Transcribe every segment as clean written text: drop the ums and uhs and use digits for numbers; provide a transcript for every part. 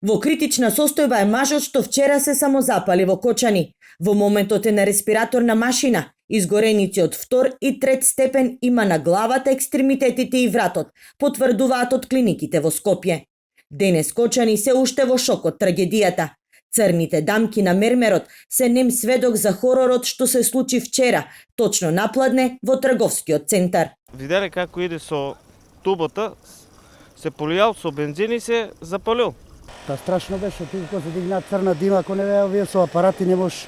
Во критична состојба е мажот што вчера се самозапали во Кочани. Во моментот е на респираторна машина. Изгореници од 2 и 3 степен има на главата, екстремитетите и вратот, потврдуваат од клиниките во Скопје. Денес Кочани се уште во шок од трагедијата. Црните дамки на мермерот се нем сведок за хоророт што се случи вчера, точно напладне во трговскиот центар. Виделе како иде со тубата, се полијал со бензин и се запалил. Та страшно беше, тука кога се дигна црна дима, ако не беа овие со апарати не може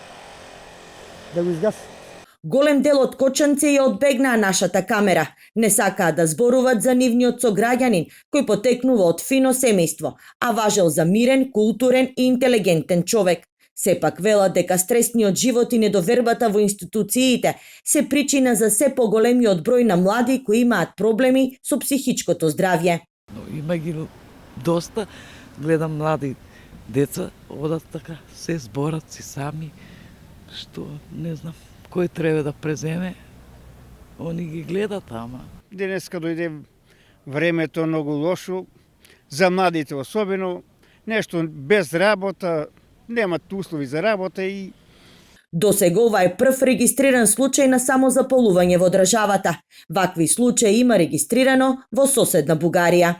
да го изгаси. Голем дел од кочанци ја одбегнаа нашата камера. Не сакаа да зборуваат за нивниот сограѓанин, кој потекнува од фино семејство, а важел за мирен, културен и интелигентен човек. Сепак велат дека стресниот живот и недовербата во институциите се причина за се поголемиот број на млади кои имаат проблеми со психичкото здравје. Има ги доста, гледам млади деца, одат така, се зборат си сами, што не знам кој треба да преземе, они ги гледат, ама. Денеска дојде времето многу лошо, за младите особено, нешто без работа, немат услови за работа и Досега ова е прв регистриран случај на самозаполување во државата. Вакви случаи има регистрирано во соседна Бугарија.